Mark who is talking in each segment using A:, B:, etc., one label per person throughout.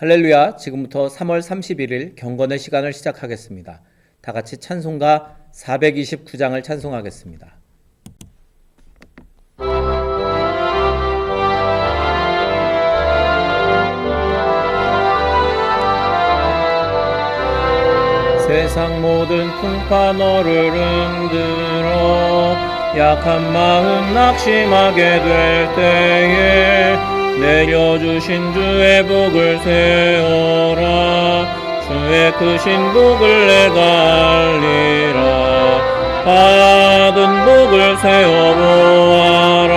A: 할렐루야. 지금부터 3월 31일 경건의 시간을 시작하겠습니다. 다 같이 찬송가 429장을 찬송하겠습니다. 세상 모든 풍파 너를 흔들어 약한 마음 낙심하게 될 때에 내려주신 주의 복을 세워라. 주의 크신 복을 내가 알리라. 받은 복을 세워보아라.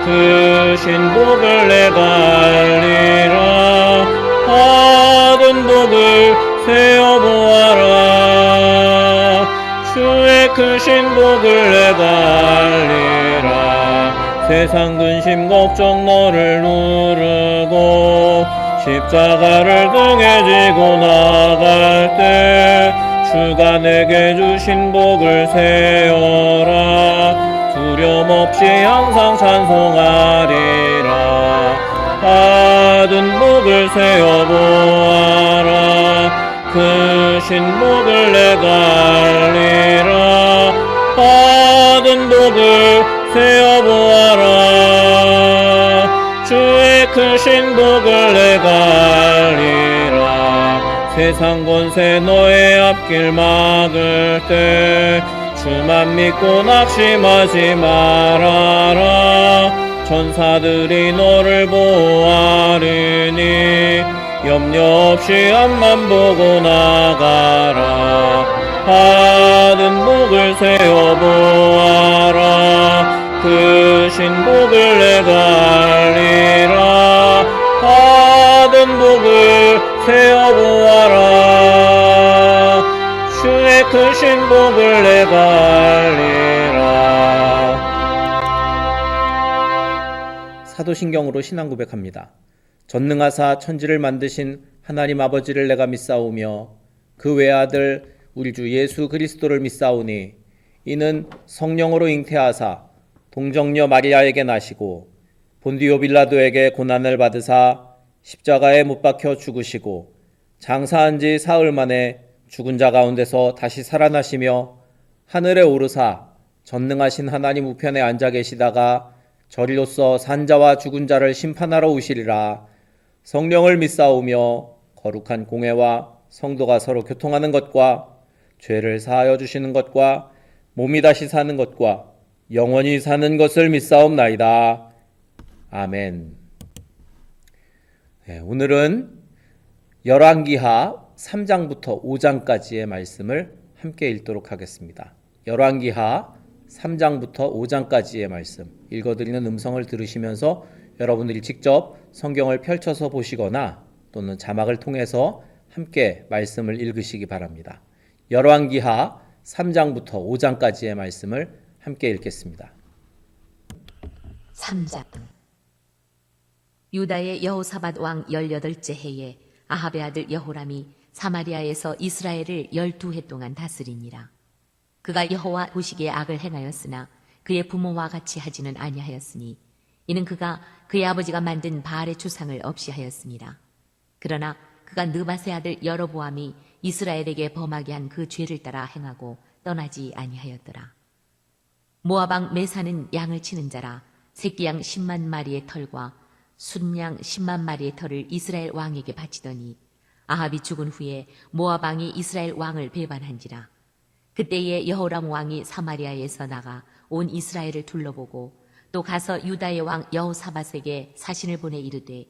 A: 크신 복을 내가 알리라. 받은 복을 세워보아라. 주의 크신 복을 내가 알리라. 세상 근심 걱정 너를 누르고 십자가를 등에 지고 나갈 때 주가 내게 주신 복을 세워라. 두려움 없이 항상 찬송하리라. 받은 복을 세워보아라. 크신 복을 내가 알리라. 받은 복을 세워보아라. 주의 크신 복을 내가 알리라. 세상 권세 너의 앞길 막을 때 주만 믿고 낙심하지 말아라. 천사들이 너를 보호하리니 염려 없이 앞만 보고 나가라. 받은 복을 세워보아라. 크신 복을 내가 알리라. 받은 복을 세워보아라. 주의 크신 복을 내가 알리라. 사도신경으로 신앙 고백합니다. 전능하사 천지를 만드신 하나님 아버지를 내가 믿사오며 그 외아들 우리 주 예수 그리스도를 믿사오니 이는 성령으로 잉태하사 동정녀 마리아에게 나시고 본디오 빌라도에게 고난을 받으사 십자가에 못 박혀 죽으시고 장사한 지 사흘 만에 죽은 자 가운데서 다시 살아나시며 하늘에 오르사 전능하신 하나님 우편에 앉아 계시다가 저리로서 산자와 죽은 자를 심판하러 오시리라. 성령을 믿사오며 거룩한 공회와 성도가 서로 교통하는 것과 죄를 사하여 주시는 것과 몸이 다시 사는 것과 영원히 사는 것을 믿사옵나이다. 아멘. 네, 오늘은 열왕기하 3장부터 5장까지의 말씀을 함께 읽도록 하겠습니다. 열왕기하 3장부터 5장까지의 말씀 읽어드리는 음성을 들으시면서 여러분들이 직접 성경을 펼쳐서 보시거나 또는 자막을 통해서 함께 말씀을 읽으시기 바랍니다. 열왕기하 3장부터 5장까지의 말씀을 함께 읽겠습니다.
B: 3장. 유다의 여호사밧 왕 18째 해에 아합의 아들 여호람이 사마리아에서 이스라엘을 12해 동안 다스리니라. 그가 여호와 보시기에 악을 행하였으나 그의 부모와 같이 하지는 아니하였으니 이는 그가 그의 아버지가 만든 바알의 주상을 없이 하였습니다. 그러나 그가 느밧의 아들 여로보암이 이스라엘에게 범하게 한 그 죄를 따라 행하고 떠나지 아니하였더라. 모압 왕 메사는 양을 치는 자라 새끼 양 10만 마리의 털과 순양 10만 마리의 털을 이스라엘 왕에게 바치더니 아합이 죽은 후에 모압 왕이 이스라엘 왕을 배반한지라. 그때에 여호람 왕이 사마리아에서 나가 온 이스라엘을 둘러보고 또 가서 유다의 왕 여호사밧에게 사신을 보내 이르되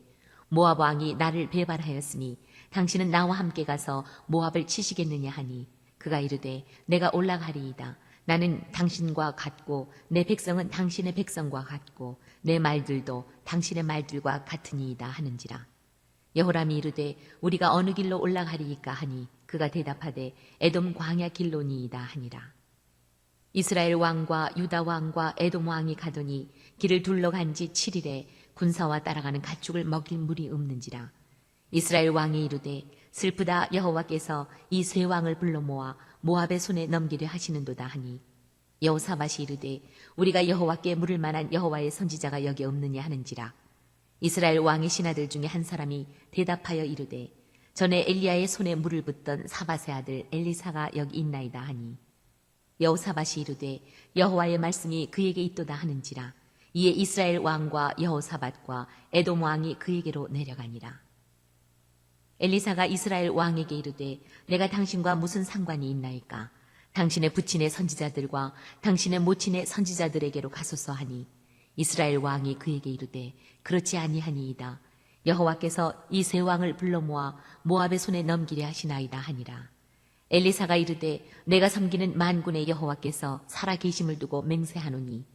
B: 모압 왕이 나를 배반하였으니 당신은 나와 함께 가서 모압을 치시겠느냐 하니 그가 이르되 내가 올라가리이다. 나는 당신과 같고 내 백성은 당신의 백성과 같고 내 말들도 당신의 말들과 같으니이다 하는지라. 여호람이 이르되 우리가 어느 길로 올라가리이까 하니 그가 대답하되 에돔 광야 길로니이다 하니라. 이스라엘 왕과 유다 왕과 에돔 왕이 가더니 길을 둘러간 지 7일에 군사와 따라가는 가축을 먹일 물이 없는지라. 이스라엘 왕이 이르되 슬프다. 여호와께서 이 세 왕을 불러 모아 모압의 손에 넘기려 하시는도다 하니 여호사밧이 이르되 우리가 여호와께 물을 만한 여호와의 선지자가 여기 없느냐 하는지라. 이스라엘 왕의 신하들 중에 한 사람이 대답하여 이르되 전에 엘리야의 손에 물을 붓던 사밧의 아들 엘리사가 여기 있나이다 하니 여호사밧이 이르되 여호와의 말씀이 그에게 있도다 하는지라. 이에 이스라엘 왕과 여호사밧과 에돔 왕이 그에게로 내려가니라. 엘리사가 이스라엘 왕에게 이르되 내가 당신과 무슨 상관이 있나이까? 당신의 부친의 선지자들과 당신의 모친의 선지자들에게로 가소서 하니 이스라엘 왕이 그에게 이르되 그렇지 아니하니이다. 여호와께서 이 세 왕을 불러 모아 모압의 손에 넘기려 하시나이다 하니라. 엘리사가 이르되 내가 섬기는 만군의 여호와께서 살아 계심을 두고 맹세하노니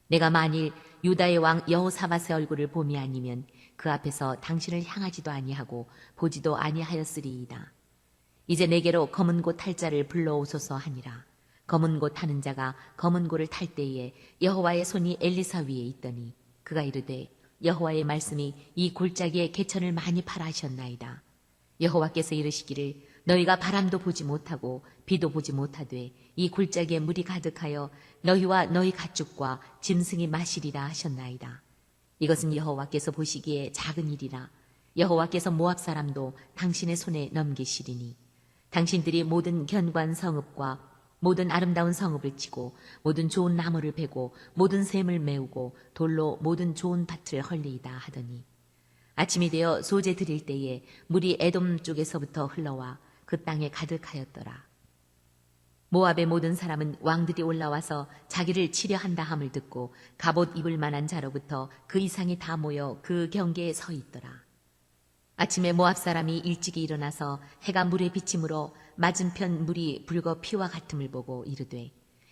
B: 내가 만일 유다의 왕 여호사밧의 얼굴을 봄이 아니면 그 앞에서 당신을 향하지도 아니하고 보지도 아니하였으리이다. 이제 내게로 검은 고 탈 자를 불러오소서 하니라. 검은 고 타는 자가 검은 고를 탈 때에 여호와의 손이 엘리사 위에 있더니 그가 이르되 여호와의 말씀이 이 골짜기에 개천을 많이 팔아 하셨나이다. 여호와께서 이르시기를 너희가 바람도 보지 못하고 비도 보지 못하되 이 골짜기에 물이 가득하여 너희와 너희 가축과 짐승이 마시리라 하셨나이다. 이것은 여호와께서 보시기에 작은 일이라. 여호와께서 모압 사람도 당신의 손에 넘기시리니 당신들이 모든 견고한 성읍과 모든 아름다운 성읍을 치고 모든 좋은 나무를 베고 모든 샘을 메우고 돌로 모든 좋은 밭을 헐리이다 하더니 아침이 되어 소재 드릴 때에 물이 에돔 쪽에서부터 흘러와 그 땅에 가득하였더라. 모압의 모든 사람은 왕들이 올라와서 자기를 치려 한다 함을 듣고 갑옷 입을 만한 자로부터 그 이상이 다 모여 그 경계에 서 있더라. 아침에 모압 사람이 일찍이 일어나서 해가 물에 비침으로 맞은편 물이 붉어 피와 같음을 보고 이르되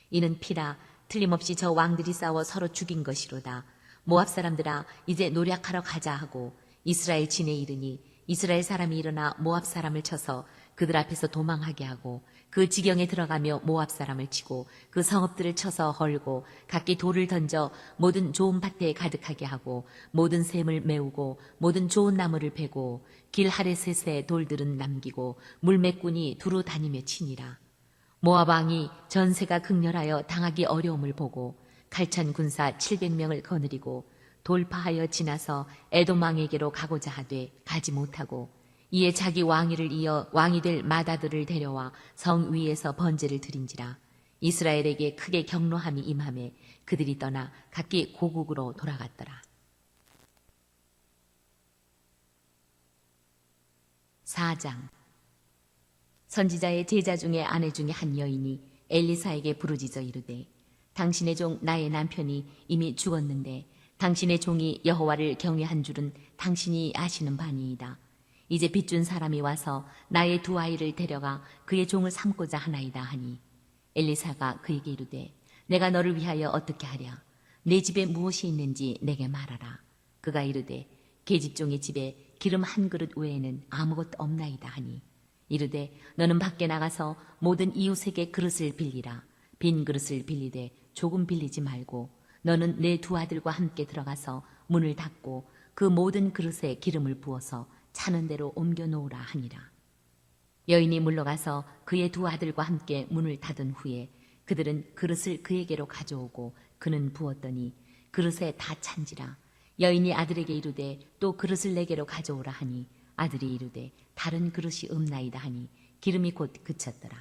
B: 이는 피라. 틀림없이 저 왕들이 싸워 서로 죽인 것이로다. 모압 사람들아 이제 노략하러 가자 하고 이스라엘 진에 이르니 이스라엘 사람이 일어나 모압 사람을 쳐서 그들 앞에서 도망하게 하고 그 지경에 들어가며 모압 사람을 치고 그 성읍들을 쳐서 헐고 각기 돌을 던져 모든 좋은 밭에 가득하게 하고 모든 샘을 메우고 모든 좋은 나무를 베고 길 하레셋에 돌들은 남기고 물매꾼이 두루 다니며 치니라. 모압 왕이 전세가 극렬하여 당하기 어려움을 보고 칼찬 군사 700명을 거느리고 돌파하여 지나서 에돔 왕에게로 가고자 하되 가지 못하고 이에 자기 왕위를 이어 왕이 될 마다들을 데려와 성 위에서 번제를 드린지라. 이스라엘에게 크게 경노함이 임하매 그들이 떠나 각기 고국으로 돌아갔더라. 4장. 선지자의 제자 중에 아내 중에 한 여인이 엘리사에게 부르짖어 이르되 당신의 종 나의 남편이 이미 죽었는데 당신의 종이 여호와를 경외한 줄은 당신이 아시는 바니이다. 이제 빚준 사람이 와서 나의 두 아이를 데려가 그의 종을 삼고자 하나이다 하니 엘리사가 그에게 이르되 내가 너를 위하여 어떻게 하랴? 내 집에 무엇이 있는지 내게 말하라. 그가 이르되 계집종의 집에 기름 한 그릇 외에는 아무것도 없나이다 하니 이르되 너는 밖에 나가서 모든 이웃에게 그릇을 빌리라. 빈 그릇을 빌리되 조금 빌리지 말고 너는 내 두 아들과 함께 들어가서 문을 닫고 그 모든 그릇에 기름을 부어서 차는 대로 옮겨 놓으라 하니라. 여인이 물러가서 그의 두 아들과 함께 문을 닫은 후에 그들은 그릇을 그에게로 가져오고 그는 부었더니 그릇에 다 찬지라. 여인이 아들에게 이르되 또 그릇을 내게로 가져오라 하니 아들이 이르되 다른 그릇이 없나이다 하니 기름이 곧 그쳤더라.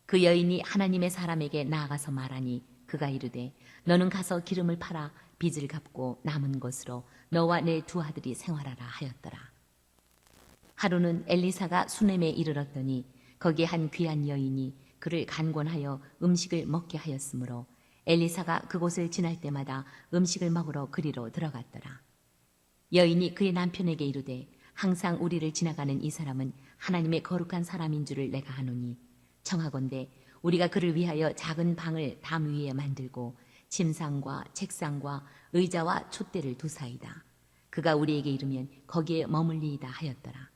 B: 그 여인이 하나님의 사람에게 나아가서 말하니 그가 이르되 너는 가서 기름을 팔아 빚을 갚고 남은 것으로 너와 내 두 아들이 생활하라 하였더라. 하루는 엘리사가 수넴에 이르렀더니 거기에 한 귀한 여인이 그를 간권하여 음식을 먹게 하였으므로 엘리사가 그곳을 지날 때마다 음식을 먹으러 그리로 들어갔더라. 여인이 그의 남편에게 이르되 항상 우리를 지나가는 이 사람은 하나님의 거룩한 사람인 줄을 내가 아노니 청하건대 우리가 그를 위하여 작은 방을 담 위에 만들고 침상과 책상과 의자와 촛대를 두사이다. 그가 우리에게 이르면 거기에 머물리이다 하였더라.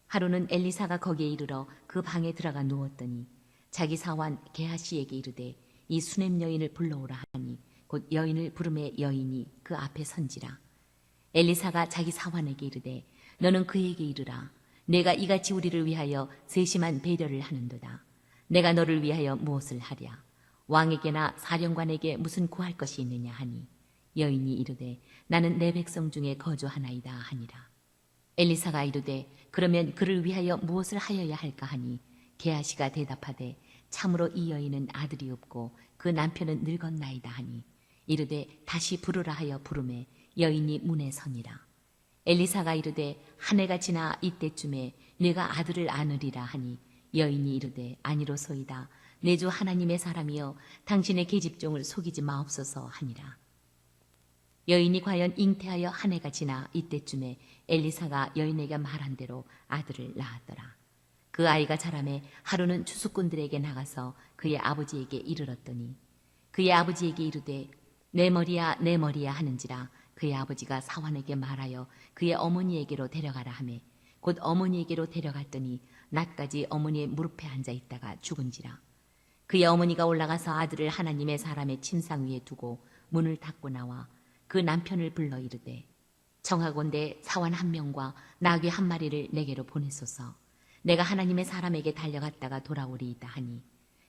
B: 하루는 엘리사가 거기에 이르러 그 방에 들어가 누웠더니 자기 사환 게하시에게 이르되 이 수넴 여인을 불러오라 하니 곧 여인을 부르매 여인이 그 앞에 선지라. 엘리사가 자기 사환에게 이르되 너는 그에게 이르라. 내가 이같이 우리를 위하여 세심한 배려를 하는도다. 내가 너를 위하여 무엇을 하랴? 왕에게나 사령관에게 무슨 구할 것이 있느냐 하니 여인이 이르되 나는 내 백성 중에 거주하나이다 하니라. 엘리사가 이르되 그러면 그를 위하여 무엇을 하여야 할까 하니 게하시가 대답하되 참으로 이 여인은 아들이 없고 그 남편은 늙었나이다 하니 이르되 다시 부르라 하여 부르매 여인이 문에 서니라. 엘리사가 이르되 한 해가 지나 이때쯤에 내가 아들을 안으리라 하니 여인이 이르되 아니로소이다. 내 주 하나님의 사람이여 당신의 계집종을 속이지 마옵소서 하니라. 여인이 과연 잉태하여 한 해가 지나 이때쯤에 엘리사가 여인에게 말한 대로 아들을 낳았더라. 그 아이가 자라매 하루는 추수꾼들에게 나가서 그의 아버지에게 이르렀더니 그의 아버지에게 이르되 내 머리야 내 머리야 하는지라 그의 아버지가 사환에게 말하여 그의 어머니에게로 데려가라 하매 곧 어머니에게로 데려갔더니 낮까지 어머니의 무릎에 앉아 있다가 죽은지라. 그의 어머니가 올라가서 아들을 하나님의 사람의 침상 위에 두고 문을 닫고 나와 그 남편을 불러 이르되 청하건대 사환 한 명과 나귀 한 마리를 내게로 보내소서. 내가 하나님의 사람에게 달려갔다가 돌아오리이다 하니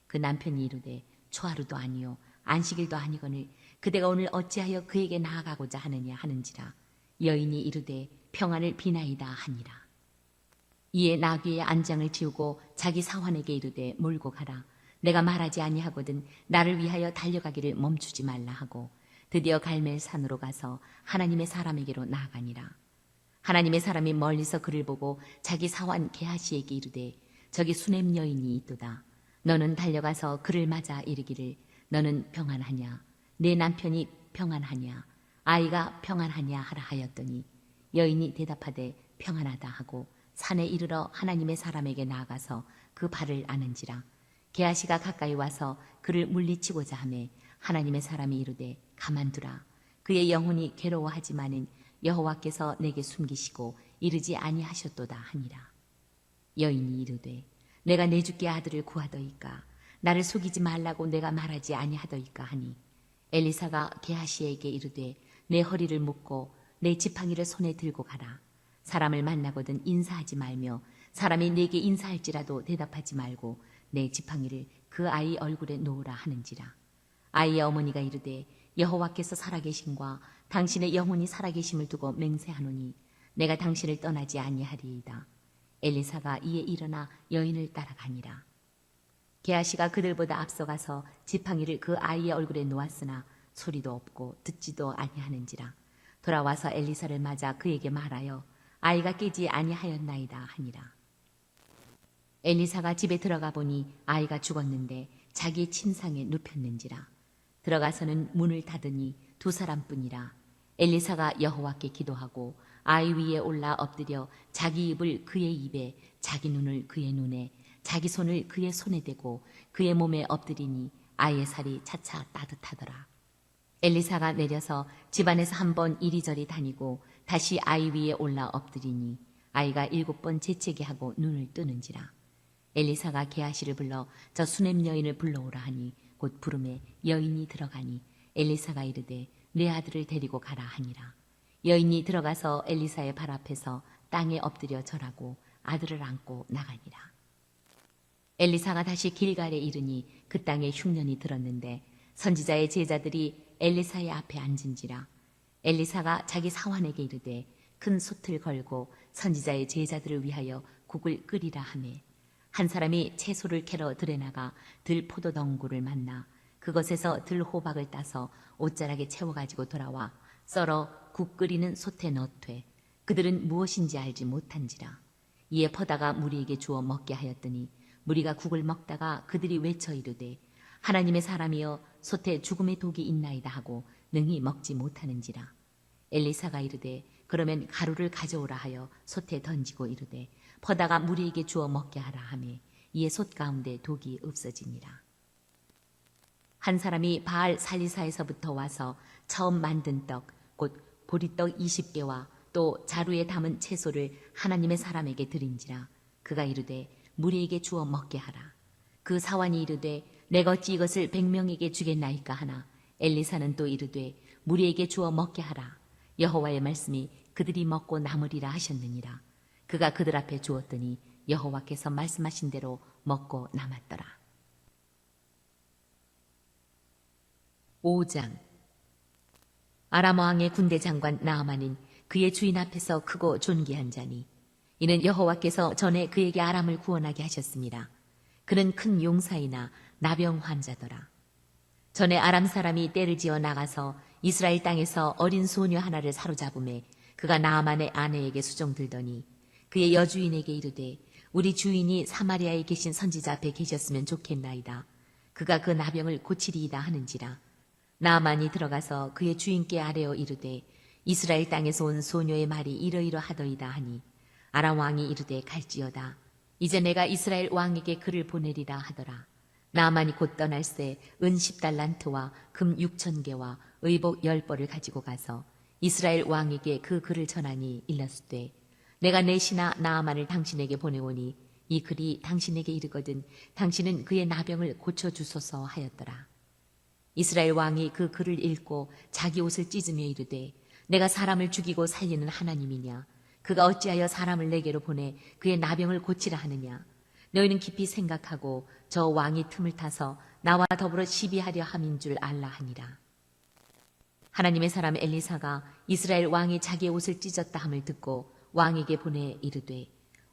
B: 그 남편이 이르되 초하루도 아니요 안식일도 아니거늘 그대가 오늘 어찌하여 그에게 나아가고자 하느냐 하는지라. 여인이 이르되 평안을 비나이다 하니라. 이에 나귀의 안장을 지우고 자기 사환에게 이르되 몰고 가라. 내가 말하지 아니하거든 나를 위하여 달려가기를 멈추지 말라 하고 드디어 갈멜산으로 가서 하나님의 사람에게로 나아가니라. 하나님의 사람이 멀리서 그를 보고 자기 사환 게하시에게 이르되 저기 수냄 여인이 있도다. 너는 달려가서 그를 맞아 이르기를 너는 평안하냐 내 남편이 평안하냐 아이가 평안하냐 하라 하였더니 여인이 대답하되 평안하다 하고 산에 이르러 하나님의 사람에게 나아가서 그 발을 아는지라. 게하시가 가까이 와서 그를 물리치고자 하매 하나님의 사람이 이르되 가만두라. 그의 영혼이 괴로워하지만은 여호와께서 내게 숨기시고 이르지 아니하셨도다 하니라. 여인이 이르되 내가 내 주께 아들을 구하더이까 나를 속이지 말라고 내가 말하지 아니하더이까 하니 엘리사가 게하시에게 이르되 내 허리를 묶고 내 지팡이를 손에 들고 가라. 사람을 만나거든 인사하지 말며 사람이 내게 인사할지라도 대답하지 말고 내 지팡이를 그 아이 얼굴에 놓으라 하는지라. 아이의 어머니가 이르되 여호와께서 살아계심과 당신의 영혼이 살아계심을 두고 맹세하노니 내가 당신을 떠나지 아니하리이다. 엘리사가 이에 일어나 여인을 따라가니라. 게하시가 그들보다 앞서가서 지팡이를 그 아이의 얼굴에 놓았으나 소리도 없고 듣지도 아니하는지라. 돌아와서 엘리사를 맞아 그에게 말하여 아이가 깨지 아니하였나이다 하니라. 엘리사가 집에 들어가 보니 아이가 죽었는데 자기의 침상에 눕혔는지라. 들어가서는 문을 닫으니 두 사람뿐이라. 엘리사가 여호와께 기도하고 아이 위에 올라 엎드려 자기 입을 그의 입에 자기 눈을 그의 눈에 자기 손을 그의 손에 대고 그의 몸에 엎드리니 아이의 살이 차차 따뜻하더라. 엘리사가 내려서 집안에서 한 번 이리저리 다니고 다시 아이 위에 올라 엎드리니 아이가 7번 재채기 하고 눈을 뜨는지라. 엘리사가 게하시를 불러 저 수냄 여인을 불러오라 하니 곧 부름에 여인이 들어가니 엘리사가 이르되 내 아들을 데리고 가라 하니라. 여인이 들어가서 엘리사의 발 앞에서 땅에 엎드려 절하고 아들을 안고 나가니라. 엘리사가 다시 길갈에 이르니 그 땅에 흉년이 들었는데 선지자의 제자들이 엘리사의 앞에 앉은지라. 엘리사가 자기 사환에게 이르되 큰 솥을 걸고 선지자의 제자들을 위하여 국을 끓이라 하매 한 사람이 채소를 캐러 들에 나가 들 포도덩굴을 만나 그것에서 들 호박을 따서 옷자락에 채워가지고 돌아와 썰어 국 끓이는 솥에 넣되 그들은 무엇인지 알지 못한지라. 이에 퍼다가 무리에게 주어 먹게 하였더니 무리가 국을 먹다가 그들이 외쳐 이르되 하나님의 사람이여 솥에 죽음의 독이 있나이다 하고 능히 먹지 못하는지라. 엘리사가 이르되 그러면 가루를 가져오라 하여 솥에 던지고 이르되 퍼다가 무리에게 주어 먹게 하라 하매 이에 솥 가운데 독이 없어지니라. 한 사람이 바알 살리사에서부터 와서 처음 만든 떡 곧 보리떡 20개와 또 자루에 담은 채소를 하나님의 사람에게 드린지라. 그가 이르되 무리에게 주어 먹게 하라. 그 사환이 이르되 내가 어찌 이것을 100명에게 주겠나이까 하나 엘리사는 또 이르되 무리에게 주어 먹게 하라. 여호와의 말씀이 그들이 먹고 남으리라 하셨느니라. 그가 그들 앞에 주었더니 여호와께서 말씀하신 대로 먹고 남았더라. 5장. 아람 왕의 군대 장관 나아만은 그의 주인 앞에서 크고 존귀한 자니 이는 여호와께서 전에 그에게 아람을 구원하게 하셨습니다. 그는 큰 용사이나 나병 환자더라. 전에 아람 사람이 떼를 지어 나가서 이스라엘 땅에서 어린 소녀 하나를 사로잡음에 그가 나아만의 아내에게 수종들더니 그의 여주인에게 이르되 우리 주인이 사마리아에 계신 선지자 앞에 계셨으면 좋겠나이다. 그가 그 나병을 고치리이다 하는지라. 나아만이 들어가서 그의 주인께 아뢰어 이르되 이스라엘 땅에서 온 소녀의 말이 이러이러하더이다 하니 아람 왕이 이르되 갈지어다. 이제 내가 이스라엘 왕에게 그를 보내리라 하더라. 나아만이 곧 떠날새 은 10달란트와 금 6,000개와 의복 10벌을 가지고 가서 이스라엘 왕에게 그 글을 전하니 일렀으되 내가 내 신하 나아만을 당신에게 보내오니 이 글이 당신에게 이르거든 당신은 그의 나병을 고쳐주소서 하였더라. 이스라엘 왕이 그 글을 읽고 자기 옷을 찢으며 이르되 내가 사람을 죽이고 살리는 하나님이냐 그가 어찌하여 사람을 내게로 보내 그의 나병을 고치라 하느냐 너희는 깊이 생각하고 저 왕이 틈을 타서 나와 더불어 시비하려 함인 줄 알라 하니라. 하나님의 사람 엘리사가 이스라엘 왕이 자기의 옷을 찢었다 함을 듣고 왕에게 보내 이르되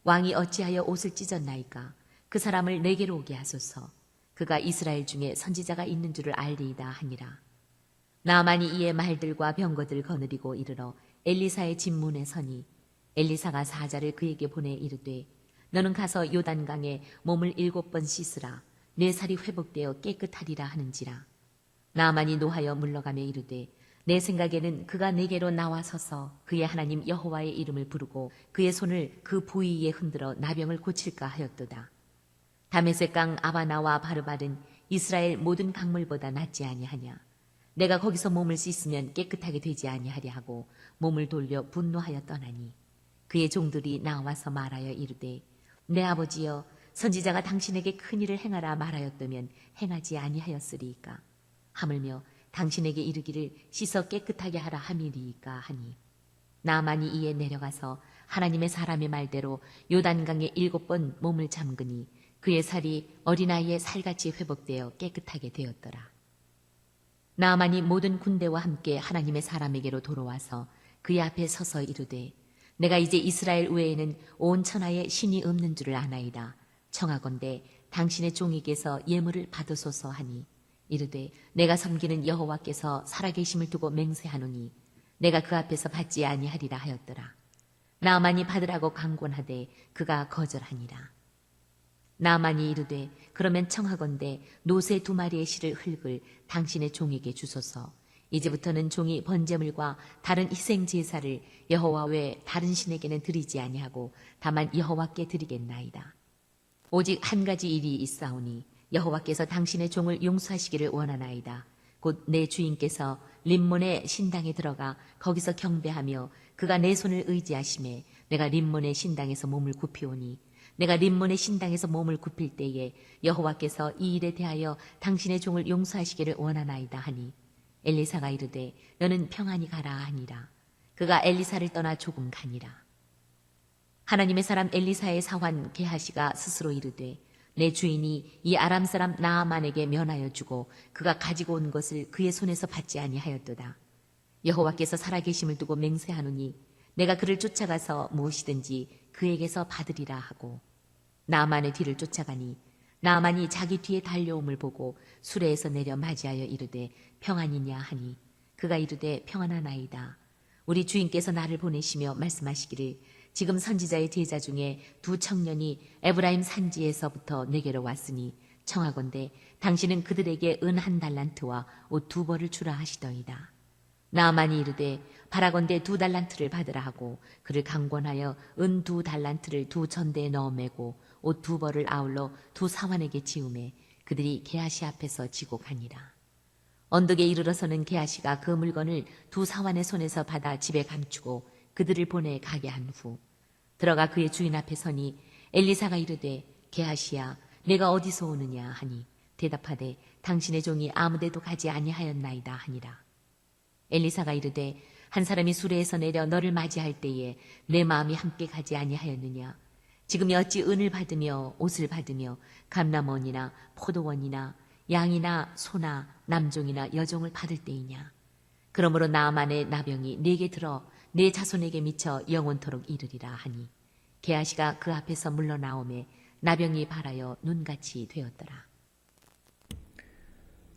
B: 왕이 어찌하여 옷을 찢었나이까 그 사람을 내게로 오게 하소서. 그가 이스라엘 중에 선지자가 있는 줄을 알리이다 하니라. 나아만이 이에 말들과 병거들 거느리고 이르러 엘리사의 집문에 서니 엘리사가 사자를 그에게 보내 이르되 너는 가서 요단강에 몸을 7번 씻으라. 내 살이 회복되어 깨끗하리라 하는지라. 나아만이 노하여 물러가며 이르되 내 생각에는 그가 내게로 나와서서 그의 하나님 여호와의 이름을 부르고 그의 손을 그 부위에 흔들어 나병을 고칠까 하였도다. 다메섹 강 아바나와 바르발은 이스라엘 모든 강물보다 낫지 아니하냐. 내가 거기서 몸을 씻으면 깨끗하게 되지 아니하리 하고 몸을 돌려 분노하여 떠나니 그의 종들이 나와서 말하여 이르되 내 아버지여 선지자가 당신에게 큰 일을 행하라 말하였다면 행하지 아니하였으리이까. 하물며 당신에게 이르기를 씻어 깨끗하게 하라 함이리이까 하니 나아만이 이에 내려가서 하나님의 사람의 말대로 요단강에 7번 몸을 잠그니 그의 살이 어린아이의 살같이 회복되어 깨끗하게 되었더라. 나아만이 모든 군대와 함께 하나님의 사람에게로 돌아와서 그의 앞에 서서 이르되 내가 이제 이스라엘 외에는 온 천하에 신이 없는 줄을 아나이다. 청하건대 당신의 종에게서 예물을 받으소서 하니 이르되 내가 섬기는 여호와께서 살아계심을 두고 맹세하노니 내가 그 앞에서 받지 아니하리라 하였더라. 나아만이 받으라고 강권하되 그가 거절하니라. 나아만이 이르되 그러면 청하건대 노새 2마리의 실을 흙을 당신의 종에게 주소서. 이제부터는 종이 번제물과 다른 희생 제사를 여호와 외 다른 신에게는 드리지 아니하고 다만 여호와께 드리겠나이다. 오직 한 가지 일이 있사오니 여호와께서 당신의 종을 용서하시기를 원하나이다. 곧 내 주인께서 림몬의 신당에 들어가 거기서 경배하며 그가 내 손을 의지하심에 내가 림몬의 신당에서 몸을 굽히오니 내가 림몬의 신당에서 몸을 굽힐 때에 여호와께서 이 일에 대하여 당신의 종을 용서하시기를 원하나이다 하니 엘리사가 이르되 너는 평안히 가라 하니라. 그가 엘리사를 떠나 조금 가니라. 하나님의 사람 엘리사의 사환 게하시가 스스로 이르되 내 주인이 이 아람 사람 나아만에게 면하여 주고 그가 가지고 온 것을 그의 손에서 받지 아니하였도다. 여호와께서 살아계심을 두고 맹세하노니 내가 그를 쫓아가서 무엇이든지 그에게서 받으리라 하고 나아만의 뒤를 쫓아가니 나아만이 자기 뒤에 달려옴을 보고 수레에서 내려 맞이하여 이르되 평안이냐 하니 그가 이르되 평안하나이다. 우리 주인께서 나를 보내시며 말씀하시기를 지금 선지자의 제자 중에 2 청년이 에브라임 산지에서부터 내게로 왔으니 청하건대 당신은 그들에게 은 1달란트와 옷 2벌을 주라 하시더이다. 나아만이 이르되 바라건대 2달란트를 받으라 하고 그를 강권하여 은 2달란트를 2 전대에 넣어 매고 옷 2벌을 아울러 2 사환에게 지우매 그들이 게하시 앞에서 지고 가니라. 언덕에 이르러서는 게하시가 그 물건을 2 사환의 손에서 받아 집에 감추고 그들을 보내 가게 한 후 들어가 그의 주인 앞에 서니 엘리사가 이르되 게하시야 내가 어디서 오느냐 하니 대답하되 당신의 종이 아무데도 가지 아니하였나이다 하니라. 엘리사가 이르되 한 사람이 수레에서 내려 너를 맞이할 때에 내 마음이 함께 가지 아니하였느냐. 지금이 어찌 은을 받으며 옷을 받으며 감람원이나 포도원이나 양이나 소나 남종이나 여종을 받을 때이냐. 그러므로 나아만의 나병이 내게 들어 내 자손에게 미쳐 영원토록 이르리라 하니 게하시가 그 앞에서 물러나오매 나병이 발하여 눈같이 되었더라.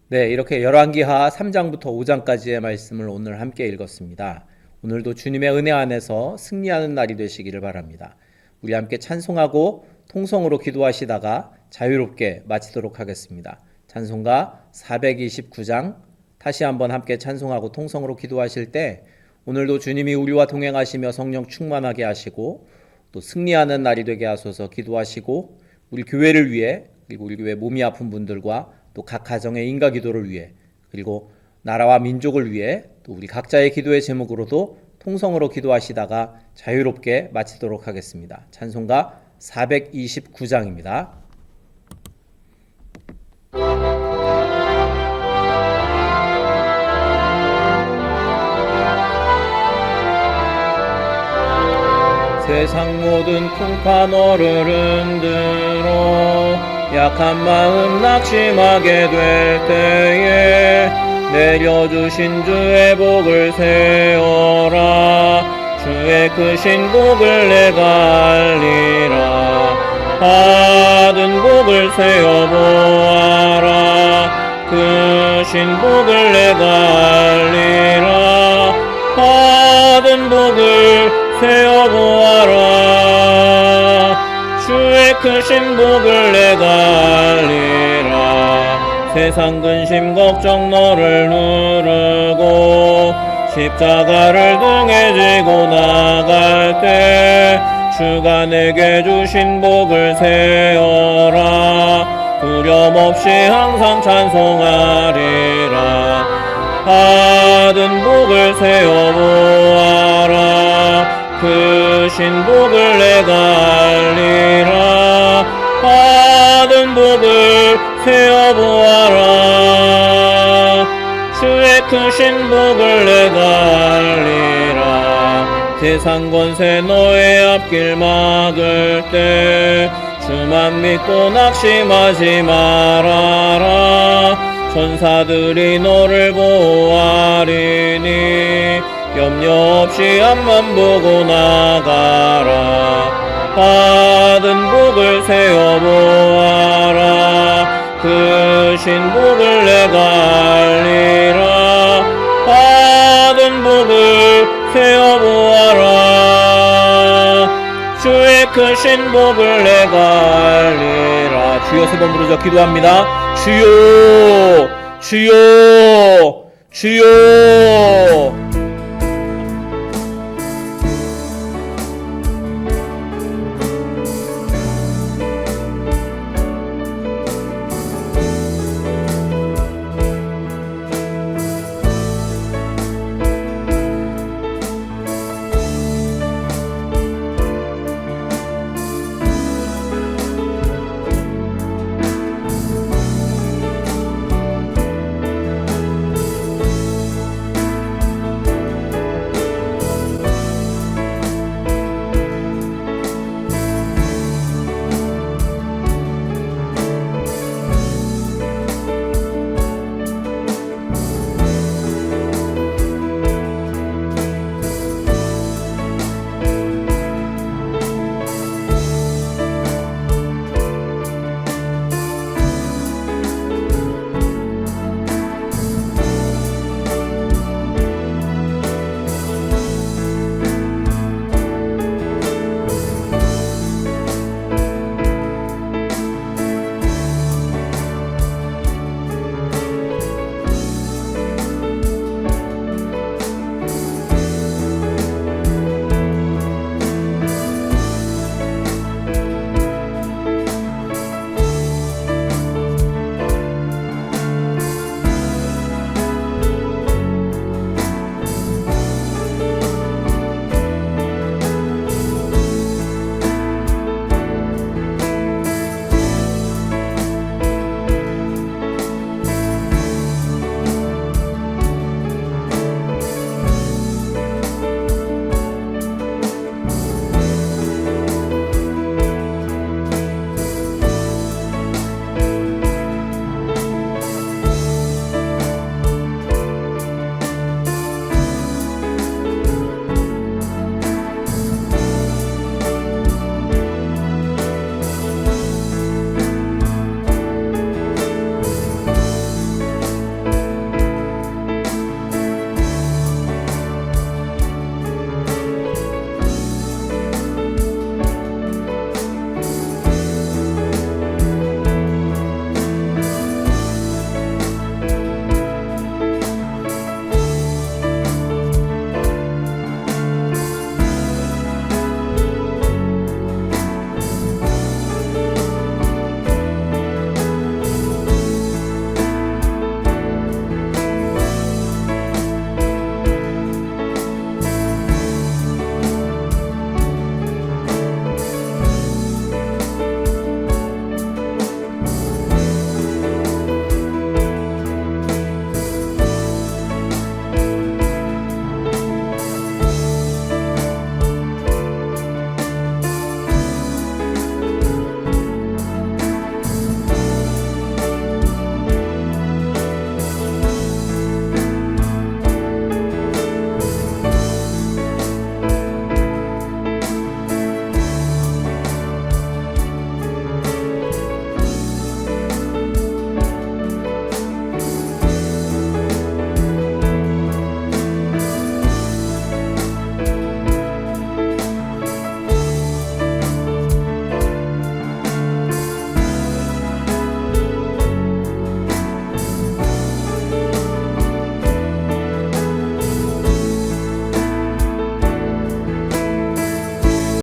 A: 네, 이렇게 열왕기하 3장부터 5장까지의 말씀을 오늘 함께 읽었습니다. 오늘도 주님의 은혜 안에서 승리하는 날이 되시기를 바랍니다. 우리 함께 찬송하고 통성으로 기도하시다가 자유롭게 마치도록 하겠습니다. 찬송가 429장 다시 한번 함께 찬송하고 통성으로 기도하실 때 오늘도 주님이 우리와 동행하시며 성령 충만하게 하시고 또 승리하는 날이 되게 하소서 기도하시고 우리 교회를 위해 그리고 우리 교회 몸이 아픈 분들과 또 각 가정의 인가 기도를 위해 그리고 나라와 민족을 위해 또 우리 각자의 기도의 제목으로도 통성으로 기도하시다가 자유롭게 마치도록 하겠습니다. 찬송가 429장입니다. 세상 모든 풍파 너를 흔들어 약한 마음 낙심하게 될 때에 내려주신 주의 복을 세어라 주의 크신 복을 내가 알리라 받은 복을 세어보아라 크신 복을 내가 알리라 받은 복을 세어보아라 주의 크신 복을 내가 알리라 세상 근심 걱정 너를 누르고 십자가를 등에 지고 나갈 때 주가 내게 주신 복을 세어라 두려움 없이 항상 찬송하리라 받은 복을 세어보아라 크신 복을 내가 알리라 받은 복을 세어보아라 주의 크신 복을 내가 알리라 세상 권세 너의 앞길 막을 때 주만 믿고 낙심하지 말아라 천사들이 너를 보호하리니 염려 없이 앞만 보고 나가라 받은 복을 세어보아라 크신 복을 내가 알리라 받은 복을 세어보아라 주의 크신 복을 내가 알리라 주여 세 번 부르짖어 기도합니다. 주여 주여 주여